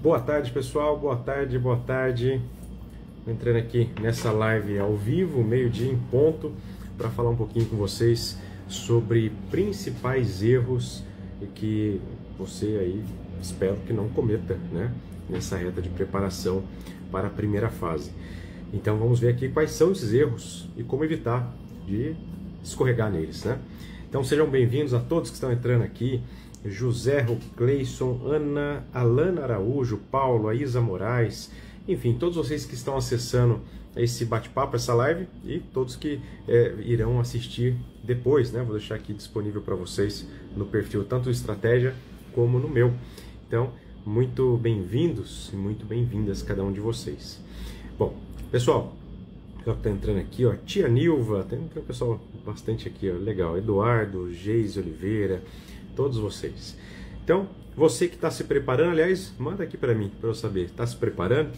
Boa tarde, pessoal. Boa tarde, boa tarde. Entrando aqui nessa live ao vivo, meio-dia em ponto, para falar um pouquinho com vocês sobre principais erros que você aí, espero que não cometa, né, nessa reta de preparação para a primeira fase. Então vamos ver aqui quais são esses erros e como evitar de escorregar neles, né? Então sejam bem-vindos a todos que estão entrando aqui. José Cleison, Ana, Alana Araújo, Paulo, a Isa Moraes, enfim, todos vocês que estão acessando esse bate-papo, essa live, e todos que irão assistir depois, né? Vou deixar aqui disponível para vocês no perfil, tanto do Estratégia como no meu. Então, muito bem-vindos e muito bem-vindas cada um de vocês. Bom, pessoal, já está entrando aqui, ó, Tia Nilva, tem um pessoal bastante aqui, ó, legal, Eduardo, Geise Oliveira, todos vocês. Então, você que está se preparando, aliás, manda aqui para mim, para eu saber, está se preparando?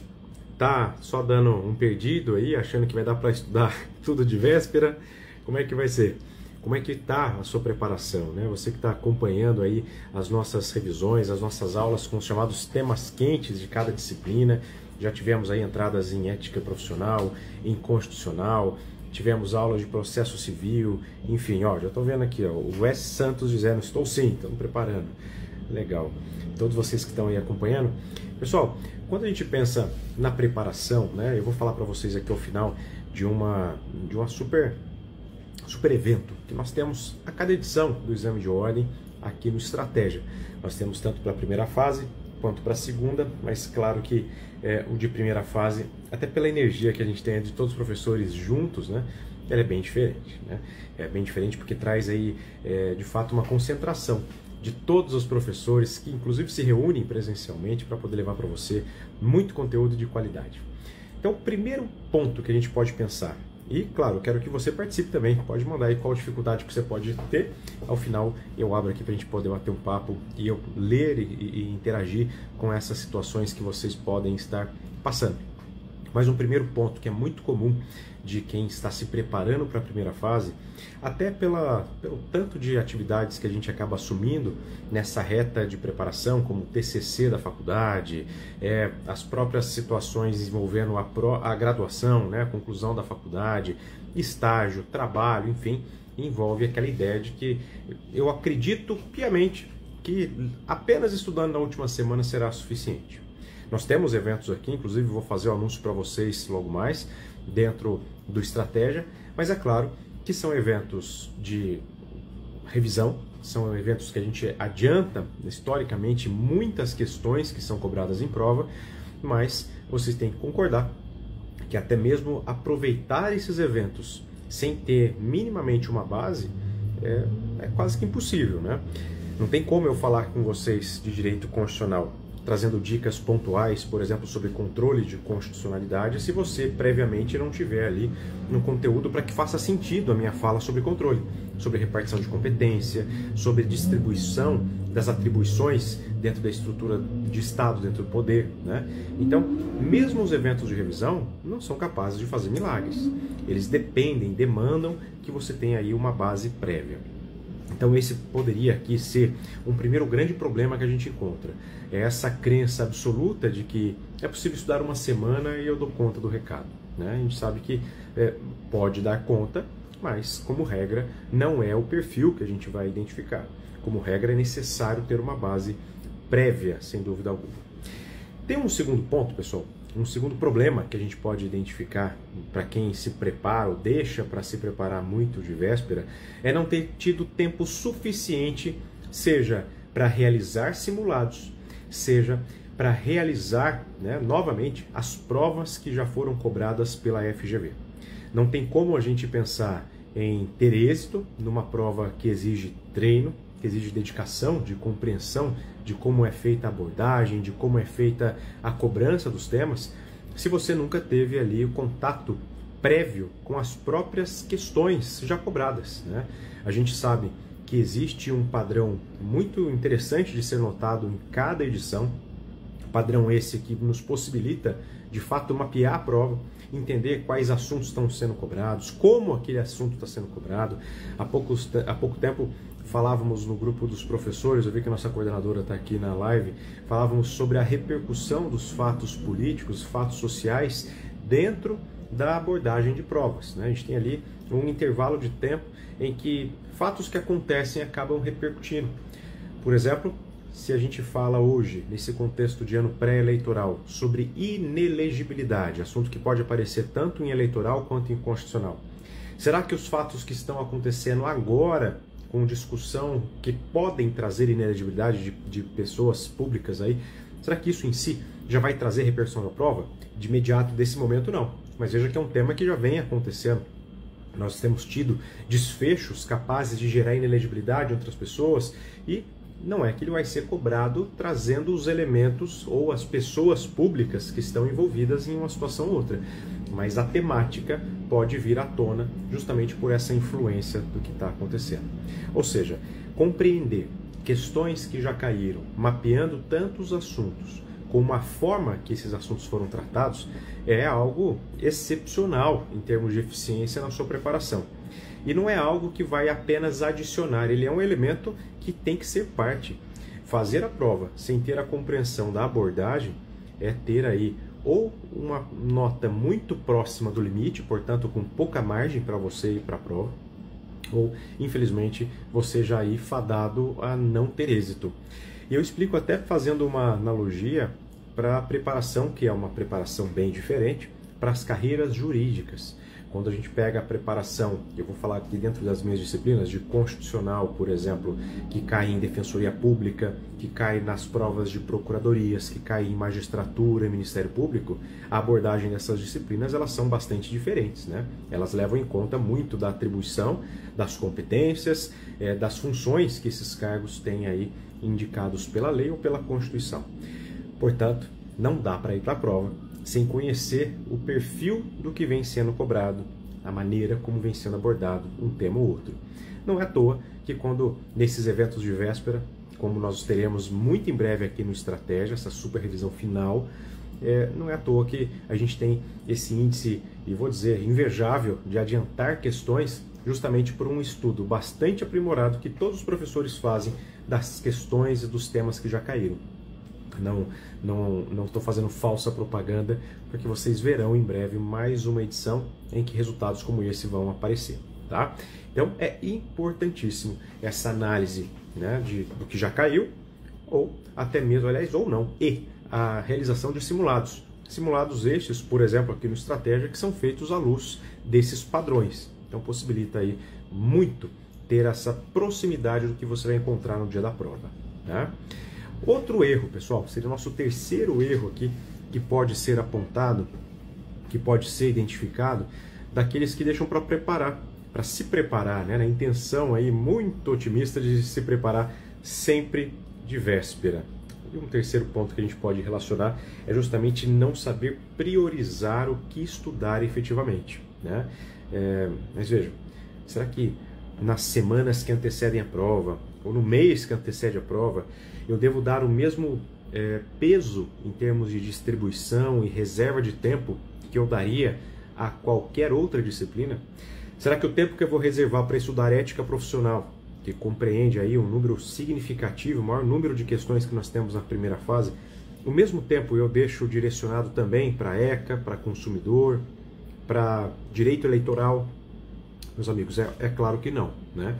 Tá só dando um perdido aí, achando que vai dar para estudar tudo de véspera? Como é que vai ser? Como é que está a sua preparação, né? Você que está acompanhando aí as nossas revisões, as nossas aulas com os chamados temas quentes de cada disciplina. Já tivemos aí entradas em ética profissional, em constitucional, tivemos aulas de processo civil, enfim, ó, já estou vendo aqui, ó, o Wes Santos dizendo, estou sim, estamos preparando. Legal. Todos vocês que estão aí acompanhando. Pessoal, quando a gente pensa na preparação, né, eu vou falar para vocês aqui ao final de uma super evento que nós temos a cada edição do exame de ordem aqui no Estratégia. Nós temos tanto para a primeira fase quanto para a segunda, mas claro que o de primeira fase, até pela energia que a gente tem de todos os professores juntos, né, ela é bem diferente, né? É bem diferente porque traz aí, de fato, uma concentração de todos os professores que inclusive se reúnem presencialmente para poder levar para você muito conteúdo de qualidade. Então, o primeiro ponto que a gente pode pensar, e claro, eu quero que você participe também, pode mandar aí qual dificuldade que você pode ter. Ao final eu abro aqui para a gente poder bater um papo e eu ler e interagir com essas situações que vocês podem estar passando. Mas um primeiro ponto que é muito comum de quem está se preparando para a primeira fase, até pelo tanto de atividades que a gente acaba assumindo nessa reta de preparação, como o TCC da faculdade, as próprias situações envolvendo a graduação, né, a conclusão da faculdade, estágio, trabalho, enfim, envolve aquela ideia de que eu acredito piamente que apenas estudando na última semana será suficiente. Nós temos eventos aqui, inclusive vou fazer o anúncio para vocês logo mais, dentro do Estratégia, mas é claro que são eventos de revisão, são eventos que a gente adianta historicamente muitas questões que são cobradas em prova, mas vocês têm que concordar que até mesmo aproveitar esses eventos sem ter minimamente uma base é quase que impossível, né? Não tem como eu falar com vocês de direito constitucional trazendo dicas pontuais, por exemplo, sobre controle de constitucionalidade, se você previamente não tiver ali um conteúdo para que faça sentido a minha fala sobre controle, sobre repartição de competência, sobre distribuição das atribuições dentro da estrutura de Estado, dentro do poder, né? Então, mesmo os eventos de revisão não são capazes de fazer milagres. Eles demandam que você tenha aí uma base prévia. Então esse poderia aqui ser um primeiro grande problema que a gente encontra. É essa crença absoluta de que é possível estudar uma semana e eu dou conta do recado, né? A gente sabe que pode dar conta, mas como regra não é o perfil que a gente vai identificar. Como regra é necessário ter uma base prévia, sem dúvida alguma. Tem um segundo ponto, pessoal. Um segundo problema que a gente pode identificar para quem se prepara ou deixa para se preparar muito de véspera é não ter tido tempo suficiente, seja para realizar simulados, seja para realizar, né, novamente as provas que já foram cobradas pela FGV. Não tem como a gente pensar em ter êxito numa prova que exige treino, que exige dedicação, de compreensão de como é feita a abordagem, de como é feita a cobrança dos temas, se você nunca teve ali o contato prévio com as próprias questões já cobradas, né? A gente sabe que existe um padrão muito interessante de ser notado em cada edição, padrão esse que nos possibilita, de fato, mapear a prova, entender quais assuntos estão sendo cobrados, como aquele assunto está sendo cobrado. Há pouco tempo falávamos no grupo dos professores, eu vi que a nossa coordenadora está aqui na live, falávamos sobre a repercussão dos fatos políticos, fatos sociais, dentro da abordagem de provas, né? A gente tem ali um intervalo de tempo em que fatos que acontecem acabam repercutindo. Por exemplo, se a gente fala hoje, nesse contexto de ano pré-eleitoral, sobre inelegibilidade, assunto que pode aparecer tanto em eleitoral quanto em constitucional, será que os fatos que estão acontecendo agora, com discussão que podem trazer inelegibilidade de pessoas públicas aí, será que isso em si já vai trazer repercussão na prova? De imediato, desse momento, não. Mas veja que é um tema que já vem acontecendo. Nós temos tido desfechos capazes de gerar inelegibilidade em outras pessoas e não é que ele vai ser cobrado trazendo os elementos ou as pessoas públicas que estão envolvidas em uma situação ou outra. Mas a temática pode vir à tona justamente por essa influência do que está acontecendo. Ou seja, compreender questões que já caíram, mapeando tantos assuntos, como a forma que esses assuntos foram tratados, é algo excepcional em termos de eficiência na sua preparação. E não é algo que vai apenas adicionar, ele é um elemento que tem que ser parte. Fazer a prova sem ter a compreensão da abordagem é ter aí ou uma nota muito próxima do limite, portanto com pouca margem para você ir para a prova, ou infelizmente você já ir fadado a não ter êxito. E eu explico até fazendo uma analogia para a preparação, que é uma preparação bem diferente, para as carreiras jurídicas. Quando a gente pega a preparação, eu vou falar aqui dentro das minhas disciplinas, de constitucional, por exemplo, que cai em defensoria pública, que cai nas provas de procuradorias, que cai em magistratura e Ministério Público, a abordagem dessas disciplinas elas são bastante diferentes, né? Elas levam em conta muito da atribuição, das competências, das funções que esses cargos têm aí indicados pela lei ou pela Constituição. Portanto, não dá para ir para a prova sem conhecer o perfil do que vem sendo cobrado, a maneira como vem sendo abordado um tema ou outro. Não é à toa que quando, nesses eventos de véspera, como nós teremos muito em breve aqui no Estratégia, essa super revisão final, não é à toa que a gente tem esse índice, e vou dizer, invejável, de adiantar questões justamente por um estudo bastante aprimorado que todos os professores fazem das questões e dos temas que já caíram. Não estou fazendo falsa propaganda, porque vocês verão em breve mais uma edição em que resultados como esse vão aparecer, tá? Então é importantíssimo essa análise, né, do que já caiu, ou até mesmo, aliás, ou não, e a realização de simulados. Simulados estes, por exemplo, aqui no Estratégia, que são feitos à luz desses padrões. Então possibilita aí muito ter essa proximidade do que você vai encontrar no dia da prova, tá? Outro erro, pessoal, seria o nosso terceiro erro aqui, que pode ser apontado, que pode ser identificado, daqueles que deixam para preparar, para se preparar, né, na intenção aí muito otimista de se preparar sempre de véspera. E um terceiro ponto que a gente pode relacionar é justamente não saber priorizar o que estudar efetivamente, né? Mas vejam, será que nas semanas que antecedem a prova, ou no mês que antecede a prova, eu devo dar o mesmo peso em termos de distribuição e reserva de tempo que eu daria a qualquer outra disciplina? Será que o tempo que eu vou reservar para estudar ética profissional, que compreende aí um número significativo, o maior número de questões que nós temos na primeira fase, o mesmo tempo eu deixo direcionado também para ECA, para consumidor, para direito eleitoral? Meus amigos, é claro que não, né?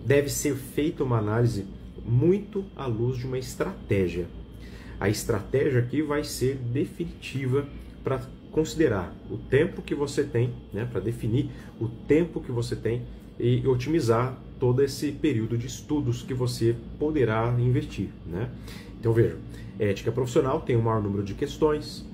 Deve ser feita uma análise muito à luz de uma estratégia. A estratégia aqui vai ser definitiva para considerar o tempo que você tem, né, para definir o tempo que você tem e otimizar todo esse período de estudos que você poderá investir, né? Então vejam, ética profissional tem um maior número de questões,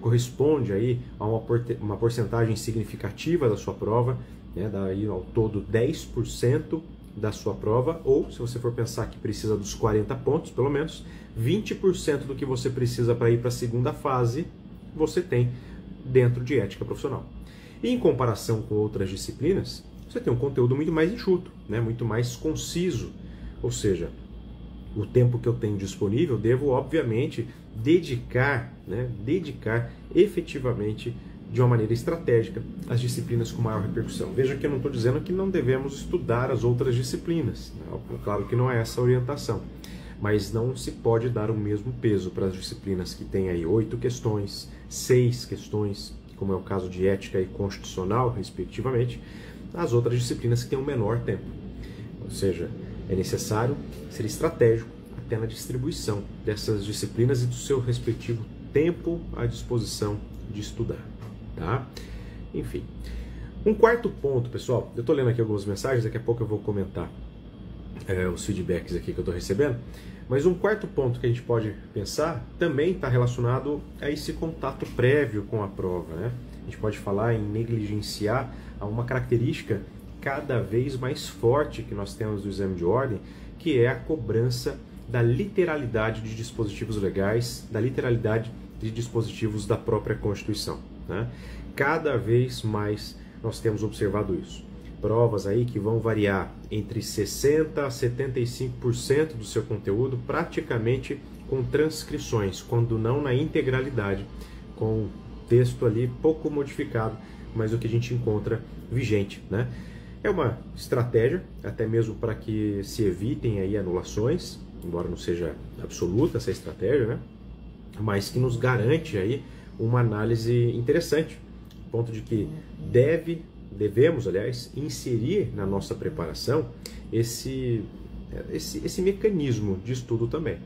corresponde aí a uma porcentagem significativa da sua prova, né, daí ao todo 10% da sua prova, ou se você for pensar que precisa dos 40 pontos, pelo menos 20% do que você precisa para ir para a segunda fase, você tem dentro de ética profissional. E em comparação com outras disciplinas, você tem um conteúdo muito mais enxuto, né, muito mais conciso, ou seja, o tempo que eu tenho disponível, devo obviamente dedicar efetivamente de uma maneira estratégica as disciplinas com maior repercussão. Veja que eu não estou dizendo que não devemos estudar as outras disciplinas, claro que não é essa a orientação, mas não se pode dar o mesmo peso para as disciplinas que têm aí 8 questões, 6 questões, como é o caso de ética e constitucional, respectivamente, as outras disciplinas que têm um menor tempo. Ou seja, é necessário ser estratégico até na distribuição dessas disciplinas e do seu respectivo tempo à disposição de estudar, tá? Enfim. Um quarto ponto, pessoal, eu estou lendo aqui algumas mensagens, daqui a pouco eu vou comentar os feedbacks aqui que eu estou recebendo, mas um quarto ponto que a gente pode pensar também está relacionado a esse contato prévio com a prova, né? A gente pode falar em negligenciar uma característica cada vez mais forte que nós temos do exame de ordem, que é a cobrança da literalidade de dispositivos legais, da literalidade de dispositivos da própria Constituição, né? Cada vez mais nós temos observado isso. Provas aí que vão variar entre 60% a 75% do seu conteúdo, praticamente com transcrições, quando não na integralidade, com texto ali pouco modificado, mas o que a gente encontra vigente, né? É uma estratégia, até mesmo para que se evitem aí anulações, embora não seja absoluta essa estratégia, né? Mas que nos garante aí uma análise interessante, a ponto de que devemos, aliás, inserir na nossa preparação esse mecanismo de estudo também.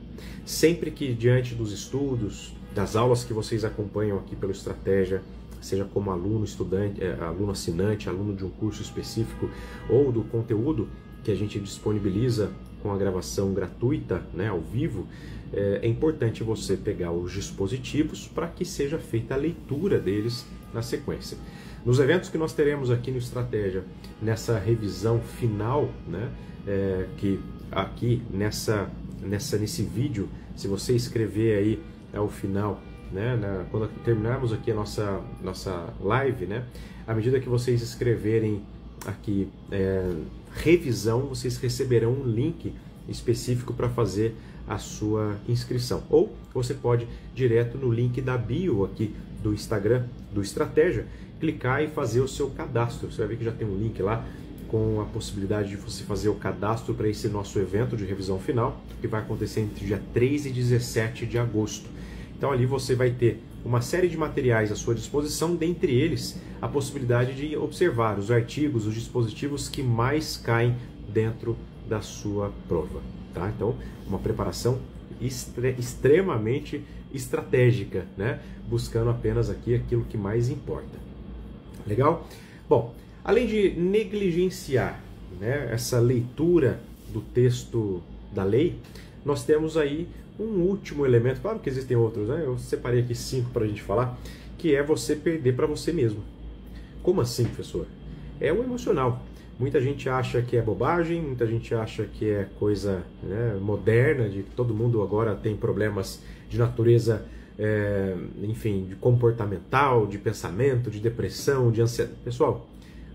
Sempre que diante dos estudos, das aulas que vocês acompanham aqui pelo Estratégia, seja como aluno, estudante, aluno assinante, aluno de um curso específico, ou do conteúdo que a gente disponibiliza com a gravação gratuita, né, ao vivo, é importante você pegar os dispositivos para que seja feita a leitura deles na sequência. Nos eventos que nós teremos aqui no Estratégia, nessa revisão final, né, que aqui nesse vídeo, se você escrever aí ao final, né, quando terminarmos aqui a nossa live, né, à medida que vocês escreverem aqui revisão, vocês receberão um link específico para fazer a sua inscrição. Ou você pode direto no link da bio aqui do Instagram do Estratégia, clicar e fazer o seu cadastro. Você vai ver que já tem um link lá com a possibilidade de você fazer o cadastro para esse nosso evento de revisão final, que vai acontecer entre dia 3 e 17 de agosto. Então ali você vai ter uma série de materiais à sua disposição, dentre eles a possibilidade de observar os artigos, os dispositivos que mais caem dentro da sua prova, tá? Então, uma preparação extremamente estratégica, né? Buscando apenas aqui aquilo que mais importa. Legal? Bom, além de negligenciar, né, essa leitura do texto da lei, nós temos aí um último elemento, claro que existem outros, né? Eu separei aqui 5 para a gente falar, que é você perder para você mesmo. Como assim, professor? É o emocional. Muita gente acha que é bobagem, muita gente acha que é coisa, né, moderna, de que todo mundo agora tem problemas de natureza, enfim, de comportamental, de pensamento, de depressão, de ansiedade. Pessoal,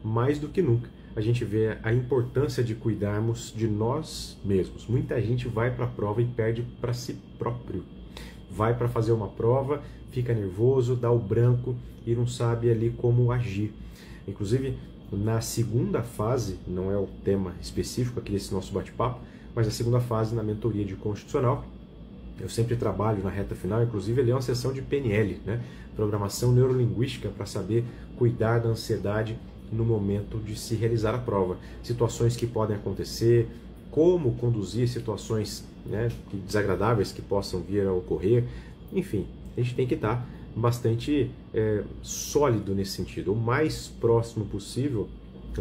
mais do que nunca, a gente vê a importância de cuidarmos de nós mesmos. Muita gente vai para a prova e perde para si próprio. Vai para fazer uma prova, fica nervoso, dá o branco e não sabe ali como agir. Inclusive, na segunda fase, não é o tema específico aqui desse nosso bate-papo, mas a segunda fase na mentoria de constitucional, eu sempre trabalho na reta final, inclusive ele é uma sessão de PNL, né? Programação neurolinguística, para saber cuidar da ansiedade no momento de se realizar a prova. Situações que podem acontecer, como conduzir situações, né, desagradáveis que possam vir a ocorrer, enfim, a gente tem que estar bastante sólido nesse sentido, o mais próximo possível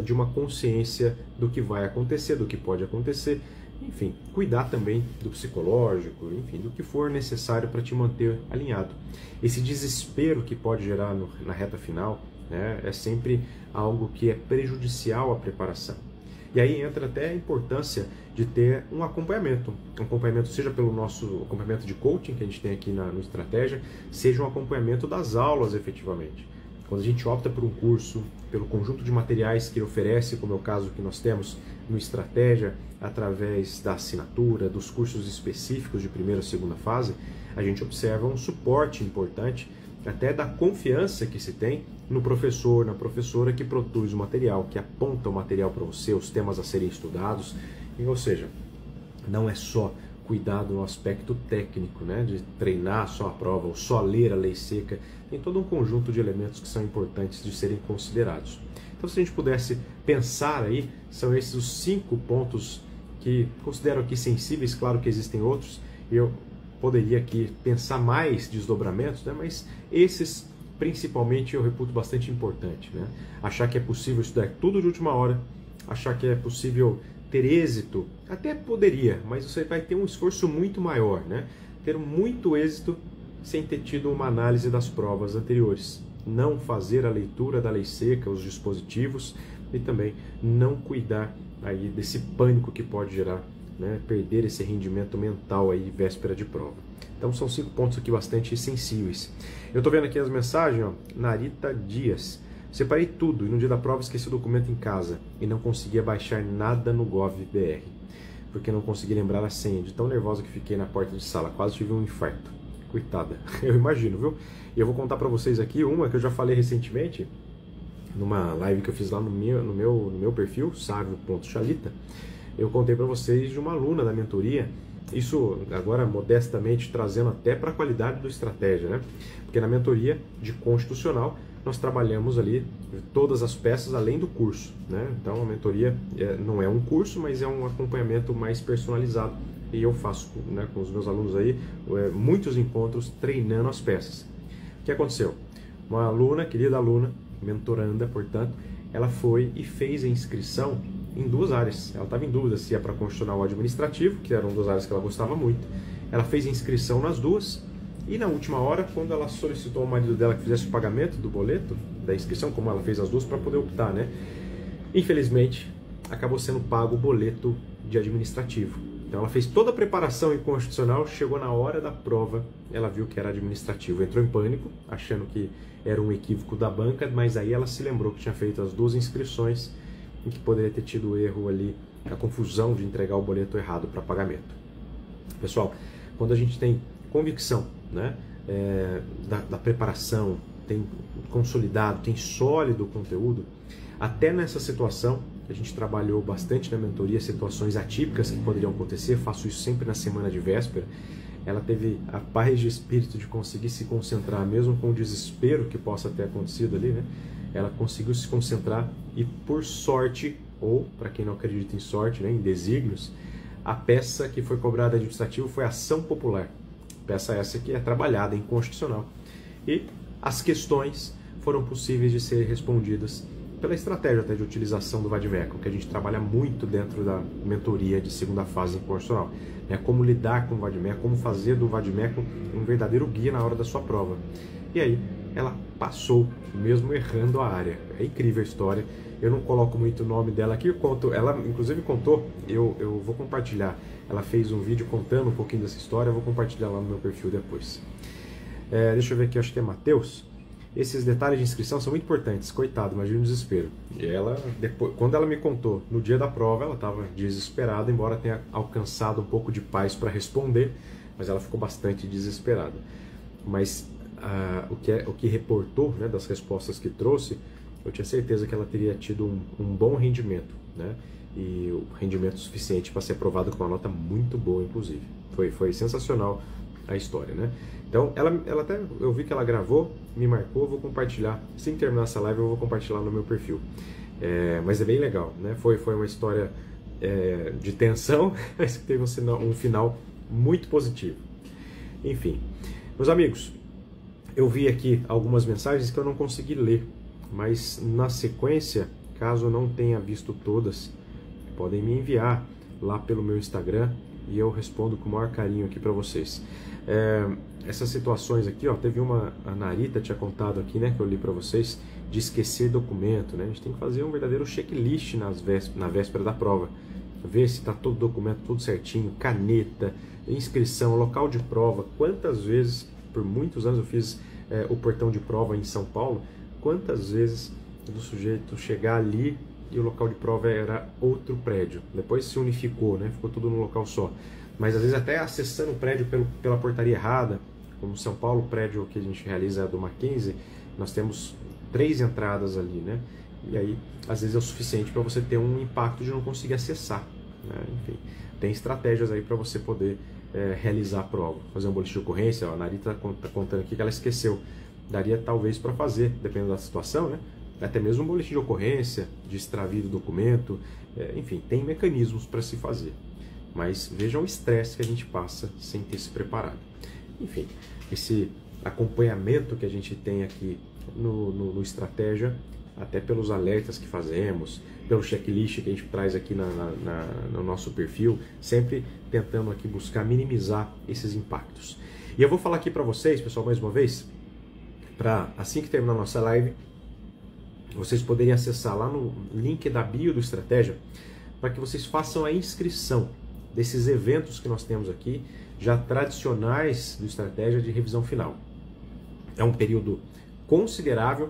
de uma consciência do que vai acontecer, do que pode acontecer, enfim, cuidar também do psicológico, enfim, do que for necessário para te manter alinhado. Esse desespero que pode gerar na reta final, né, é sempre algo que é prejudicial à preparação. E aí entra até a importância de ter um acompanhamento seja pelo nosso acompanhamento de coaching que a gente tem aqui no Estratégia, seja um acompanhamento das aulas efetivamente. Quando a gente opta por um curso, pelo conjunto de materiais que ele oferece, como é o caso que nós temos no Estratégia, através da assinatura, dos cursos específicos de primeira e segunda fase, a gente observa um suporte importante até da confiança que se tem no professor, na professora que produz o material, que aponta o material para você, os temas a serem estudados. Ou seja, não é só cuidado no aspecto técnico, né, de treinar só a prova ou só ler a lei seca. Tem todo um conjunto de elementos que são importantes de serem considerados. Então, se a gente pudesse pensar aí, são esses os 5 pontos que considero aqui sensíveis. Claro que existem outros, eu poderia aqui pensar mais desdobramentos, né, mas esses principalmente eu reputo bastante importante, né? Achar que é possível estudar tudo de última hora, achar que é possível ter êxito, até poderia, mas você vai ter um esforço muito maior, né? Ter muito êxito sem ter tido uma análise das provas anteriores. Não fazer a leitura da lei seca, os dispositivos, e também não cuidar aí desse pânico que pode gerar, né? Perder esse rendimento mental aí véspera de prova. Então são 5 pontos aqui bastante sensíveis. Eu estou vendo aqui as mensagens, ó, Narita Dias. Separei tudo e no dia da prova esqueci o documento em casa e não conseguia baixar nada no GovBR, porque não consegui lembrar a senha, de tão nervosa que fiquei na porta de sala, quase tive um infarto. Coitada, eu imagino, viu? E eu vou contar para vocês aqui uma que eu já falei recentemente, numa live que eu fiz lá no meu perfil, savio.chalita. Eu contei para vocês de uma aluna da mentoria, isso agora modestamente trazendo até para a qualidade do estratégia, né? Porque na mentoria de constitucional nós trabalhamos ali todas as peças além do curso, né? Então a mentoria não é um curso, mas é um acompanhamento mais personalizado e eu faço, né, com os meus alunos aí muitos encontros treinando as peças. O que aconteceu? Uma aluna, querida aluna, mentoranda, portanto, ela foi e fez a inscrição em 2 áreas. Ela estava em dúvida se ia para constitucional ou administrativo, que eram 2 áreas que ela gostava muito. Ela fez a inscrição nas 2. E na última hora, quando ela solicitou ao marido dela que fizesse o pagamento do boleto, da inscrição, como ela fez as 2 para poder optar, né? Infelizmente, acabou sendo pago o boleto de administrativo. Então ela fez toda a preparação em constitucional, chegou na hora da prova, ela viu que era administrativo. Entrou em pânico, achando que era um equívoco da banca, mas aí ela se lembrou que tinha feito as 2 inscrições e que poderia ter tido o erro ali, a confusão de entregar o boleto errado para pagamento. Pessoal, quando a gente tem convicção, né, da preparação, tem consolidado, tem sólido o conteúdo, até nessa situação, a gente trabalhou bastante na mentoria, situações atípicas que poderiam acontecer, faço isso sempre na semana de véspera. Ela teve a paz de espírito de conseguir se concentrar, mesmo com o desespero que possa ter acontecido ali, né? Ela conseguiu se concentrar e, por sorte, ou para quem não acredita em sorte, né, em desígnios, a peça que foi cobrada administrativo foi ação popular. Peça essa que é trabalhada em constitucional. E as questões foram possíveis de ser respondidas pela estratégia até de utilização do Vademecum, que a gente trabalha muito dentro da mentoria de segunda fase em constitucional. Né? Como lidar com o Vademecum, como fazer do Vademecum um verdadeiro guia na hora da sua prova. E aí ela passou, mesmo errando a área. É incrível a história. Eu não coloco muito o nome dela aqui, eu conto, ela inclusive contou, eu vou compartilhar. Ela fez um vídeo contando um pouquinho dessa história, eu vou compartilhar lá no meu perfil depois. Deixa eu ver aqui, acho que é Matheus. Esses detalhes de inscrição são muito importantes, coitado, imagina o desespero. E ela, depois, quando ela me contou no dia da prova, ela estava desesperada, embora tenha alcançado um pouco de paz para responder, mas ela ficou bastante desesperada. Mas o que reportou, né, das respostas que trouxe, eu tinha certeza que ela teria tido um bom rendimento, né? E o rendimento suficiente para ser aprovada com uma nota muito boa, inclusive. Foi sensacional a história, né? Então, ela até, eu vi que ela gravou, me marcou, eu vou compartilhar. Assim que terminar essa live, eu vou compartilhar no meu perfil. Mas é bem legal, né? Foi uma história de tensão, mas que teve um final muito positivo. Enfim, meus amigos, eu vi aqui algumas mensagens que eu não consegui ler, mas na sequência, caso eu não tenha visto todas, podem me enviar lá pelo meu Instagram e eu respondo com o maior carinho aqui para vocês. Essas situações aqui, ó, teve uma, a Narita tinha contado aqui, né, que eu li para vocês, de esquecer documento, né? A gente tem que fazer um verdadeiro checklist na véspera da prova, ver se está todo o documento tudo certinho, caneta, inscrição, local de prova. Quantas vezes, por muitos anos eu fiz o portão de prova em São Paulo, quantas vezes do sujeito chegar ali e o local de prova era outro prédio. Depois se unificou, né? Ficou tudo num local só. Mas às vezes até acessando o prédio pela portaria errada, Como São Paulo, o prédio que a gente realiza é do Mackenzie, nós temos 3 entradas ali, né? E aí, às vezes é o suficiente para você ter um impacto de não conseguir acessar, né? Enfim, tem estratégias aí para você poder realizar a prova. Fazer um boletim de ocorrência, ó, a Narita está contando aqui que ela esqueceu. Daria talvez para fazer, dependendo da situação, né? Até mesmo um boletim de ocorrência, de extravio do documento, enfim, tem mecanismos para se fazer. Mas vejam o estresse que a gente passa sem ter se preparado. Enfim, esse acompanhamento que a gente tem aqui no Estratégia, até pelos alertas que fazemos, pelo checklist que a gente traz aqui no nosso perfil, sempre tentando aqui buscar minimizar esses impactos. E eu vou falar aqui para vocês, pessoal, mais uma vez, para assim que terminar a nossa live, vocês poderem acessar lá no link da bio do Estratégia, para que vocês façam a inscrição desses eventos que nós temos aqui, já tradicionais do Estratégia de revisão final. É um período considerável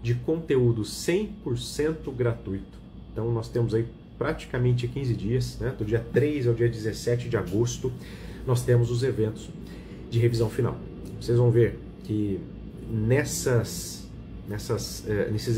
de conteúdo 100% gratuito. Então nós temos aí praticamente 15 dias, né? Do dia 3 ao dia 17 de agosto, nós temos os eventos de revisão final. Vocês vão ver que nesses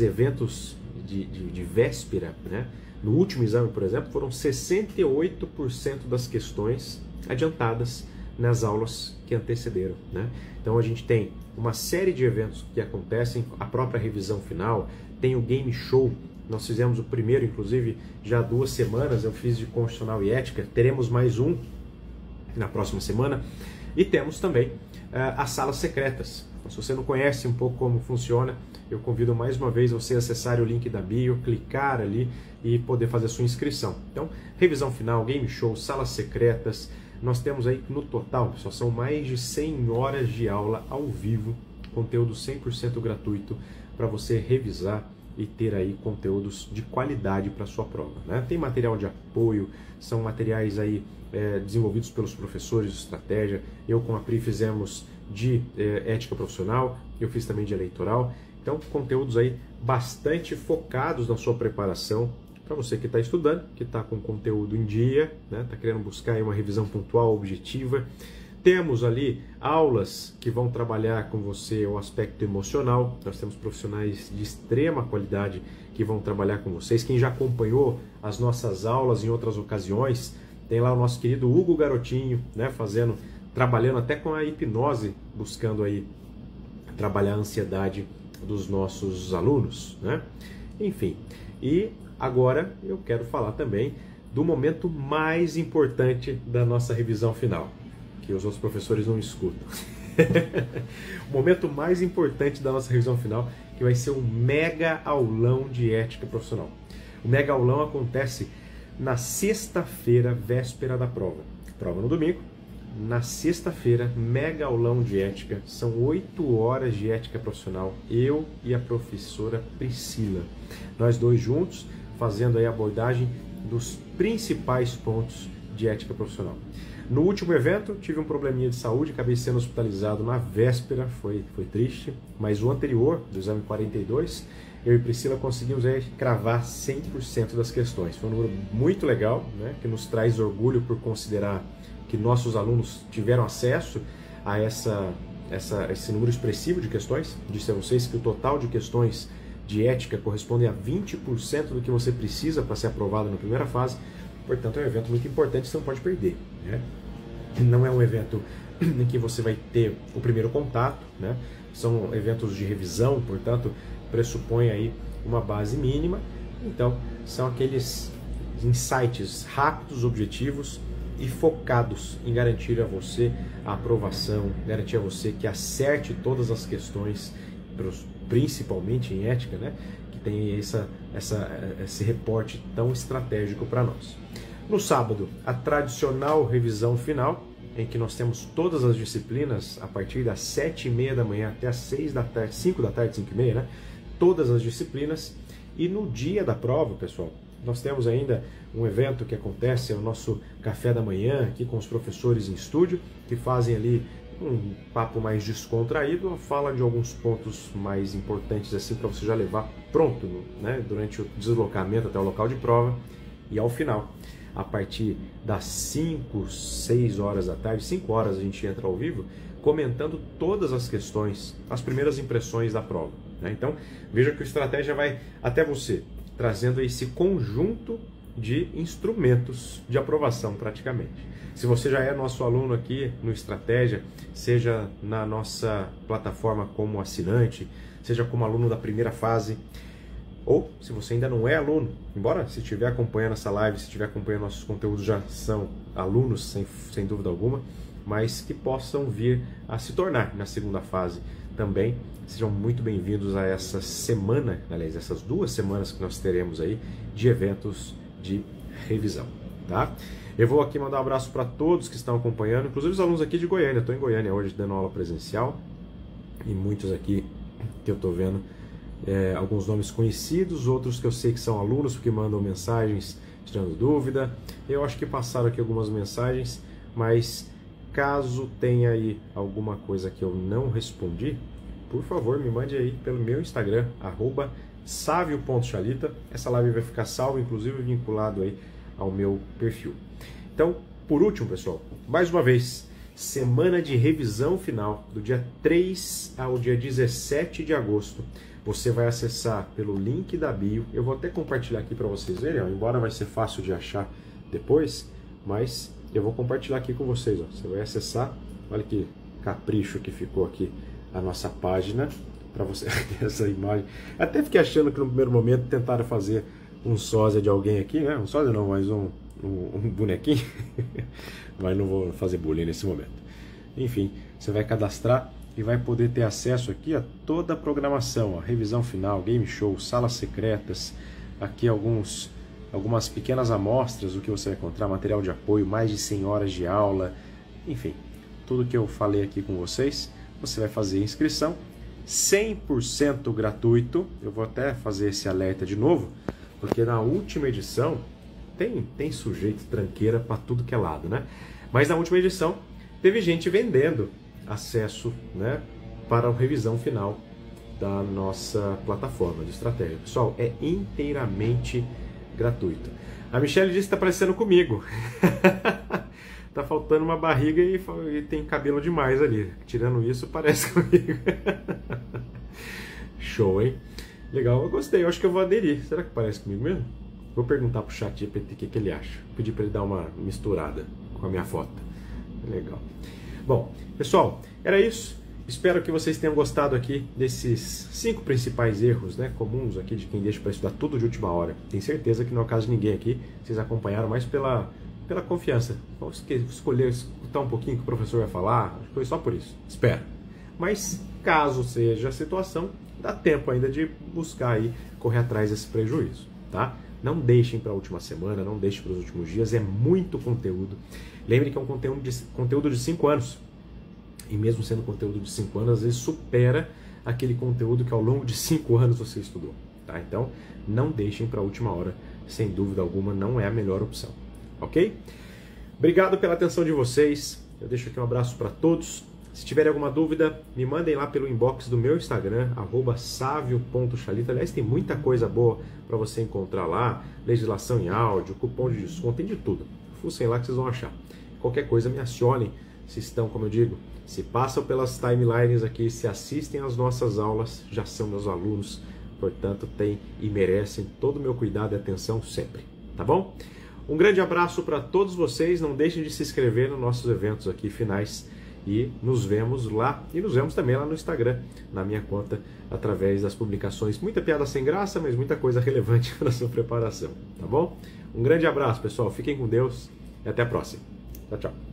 eventos de véspera, né? No último exame, por exemplo, foram 68% das questões adiantadas nas aulas que antecederam, né? Então a gente tem uma série de eventos que acontecem, a própria revisão final, tem o Game Show, nós fizemos o primeiro, inclusive, já há 2 semanas, eu fiz de Constitucional e Ética, teremos mais um na próxima semana, e temos também as salas secretas. Então, se você não conhece um pouco como funciona, eu convido mais uma vez você a acessar o link da bio, clicar ali e poder fazer a sua inscrição. Então, revisão final, Game Show, salas secretas, nós temos aí no total, pessoal, são mais de 100 horas de aula ao vivo, conteúdo 100% gratuito para você revisar e ter aí conteúdos de qualidade para sua prova, né? Tem material de apoio, são materiais aí desenvolvidos pelos professores de estratégia. Eu com a Pri fizemos de ética profissional, eu fiz também de eleitoral. Então, conteúdos aí bastante focados na sua preparação, para você que está estudando, que está com conteúdo em dia, né? Está querendo buscar aí uma revisão pontual, objetiva. Temos ali aulas que vão trabalhar com você o aspecto emocional. Nós temos profissionais de extrema qualidade que vão trabalhar com vocês. Quem já acompanhou as nossas aulas em outras ocasiões, tem lá o nosso querido Hugo Garotinho, né? Trabalhando até com a hipnose, buscando aí trabalhar a ansiedade dos nossos alunos, né? Enfim, e agora eu quero falar também do momento mais importante da nossa revisão final, que os outros professores não escutam. O momento mais importante da nossa revisão final, que vai ser um mega aulão de ética profissional. O mega aulão acontece na sexta-feira, véspera da prova. Prova no domingo. Na sexta-feira, mega aulão de ética, são 8 horas de ética profissional, eu e a professora Priscila. Nós dois juntos, fazendo aí a abordagem dos principais pontos de ética profissional. No último evento, tive um probleminha de saúde, acabei sendo hospitalizado na véspera, foi triste, mas o anterior, do exame 42, eu e Priscila conseguimos cravar 100% das questões. Foi um número muito legal, né, que nos traz orgulho por considerar que nossos alunos tiveram acesso a esse número expressivo de questões. Disse a vocês que o total de questões de ética corresponde a 20% do que você precisa para ser aprovado na primeira fase. Portanto, é um evento muito importante que você não pode perder, né? Não é um evento em que você vai ter o primeiro contato, né? São eventos de revisão, portanto, pressupõe aí uma base mínima. Então, são aqueles insights rápidos, objetivos e focados em garantir a você a aprovação, garantir a você que acerte todas as questões, principalmente em ética, né? Que tem esse reporte tão estratégico para nós. No sábado, a tradicional revisão final, em que nós temos todas as disciplinas a partir das 7h30 da manhã até as 6 da tarde, 5 da tarde, 5h30, né? Todas as disciplinas. E no dia da prova, pessoal, nós temos ainda um evento que acontece, é o nosso café da manhã, aqui com os professores em estúdio, que fazem ali um papo mais descontraído, fala de alguns pontos mais importantes assim para você já levar pronto, né, durante o deslocamento até o local de prova. E ao final, a partir das 5, 6 horas da tarde, 5 horas a gente entra ao vivo, comentando todas as questões, as primeiras impressões da prova, né? Então, veja que o Estratégia vai até você, trazendo esse conjunto de instrumentos de aprovação praticamente. Se você já é nosso aluno aqui no Estratégia, seja na nossa plataforma como assinante, seja como aluno da primeira fase, ou se você ainda não é aluno, embora se estiver acompanhando essa live, se estiver acompanhando nossos conteúdos, já são alunos sem dúvida alguma, mas que possam vir a se tornar na segunda fase também. Sejam muito bem-vindos a essa semana, aliás, essas 2 semanas que nós teremos aí de eventos de revisão, tá? Eu vou aqui mandar um abraço para todos que estão acompanhando, inclusive os alunos aqui de Goiânia. Estou em Goiânia hoje dando aula presencial e muitos aqui que eu estou vendo, alguns nomes conhecidos, outros que eu sei que são alunos porque mandam mensagens tirando dúvida. Eu acho que passaram aqui algumas mensagens, mas caso tenha aí alguma coisa que eu não respondi, por favor, me mande aí pelo meu Instagram, @savio.chalita. Essa live vai ficar salva, inclusive vinculado aí ao meu perfil. Então, por último, pessoal, mais uma vez, semana de revisão final, do dia 3 ao dia 17 de agosto. Você vai acessar pelo link da bio. Eu vou até compartilhar aqui para vocês verem, ó, embora vai ser fácil de achar depois, mas eu vou compartilhar aqui com vocês. Ó. Você vai acessar, olha que capricho que ficou aqui a nossa página, para você ter essa imagem. Até fiquei achando que no primeiro momento tentaram fazer um sósia de alguém aqui, né? Um sósia não, mas um bonequinho, mas não vou fazer bullying nesse momento. Enfim, você vai cadastrar e vai poder ter acesso aqui a toda a programação, a revisão final, game show, salas secretas, aqui algumas pequenas amostras do que você vai encontrar, material de apoio, mais de 100 horas de aula, enfim, tudo que eu falei aqui com vocês. Você vai fazer inscrição, 100% gratuito. Eu vou até fazer esse alerta de novo, porque na última edição tem sujeito tranqueira para tudo que é lado, né? Mas na última edição teve gente vendendo acesso, né, para a revisão final da nossa plataforma de estratégia. Pessoal, é inteiramente gratuito. A Michelle disse que está parecendo comigo. Tá faltando uma barriga e tem cabelo demais ali. Tirando isso, parece comigo. Show, hein? Legal, eu gostei. Eu acho que eu vou aderir. Será que parece comigo mesmo? Vou perguntar pro chat GPT o que ele acha. Pedir para ele dar uma misturada com a minha foto. Legal. Bom, pessoal, era isso. Espero que vocês tenham gostado aqui desses 5 principais erros, né, comuns aqui de quem deixa para estudar tudo de última hora. Tenho certeza que não é o caso de ninguém aqui. Vocês acompanharam mais pela confiança. Vamos escolher escutar um pouquinho o que o professor vai falar. Acho que foi só por isso. Espero. Mas caso seja a situação, dá tempo ainda de buscar aí, correr atrás desse prejuízo, tá? Não deixem para a última semana, não deixem para os últimos dias, é muito conteúdo. Lembre que é um conteúdo de 5 anos. E mesmo sendo conteúdo de 5 anos, às vezes supera aquele conteúdo que ao longo de 5 anos você estudou, tá? Então, não deixem para a última hora, sem dúvida alguma, não é a melhor opção, ok? Obrigado pela atenção de vocês, eu deixo aqui um abraço para todos. Se tiverem alguma dúvida, me mandem lá pelo inbox do meu Instagram, @savio.chalita. Aliás, tem muita coisa boa para você encontrar lá, legislação em áudio, cupom de desconto, tem de tudo. Fucem lá que vocês vão achar. Qualquer coisa, me acionem, se estão, como eu digo, se passam pelas timelines aqui, se assistem às nossas aulas, já são meus alunos, portanto, têm e merecem todo o meu cuidado e atenção sempre, tá bom? Um grande abraço para todos vocês, não deixem de se inscrever nos nossos eventos aqui finais e nos vemos lá, e nos vemos também lá no Instagram, na minha conta, através das publicações. Muita piada sem graça, mas muita coisa relevante para a sua preparação, tá bom? Um grande abraço, pessoal, fiquem com Deus e até a próxima. Tchau, tchau.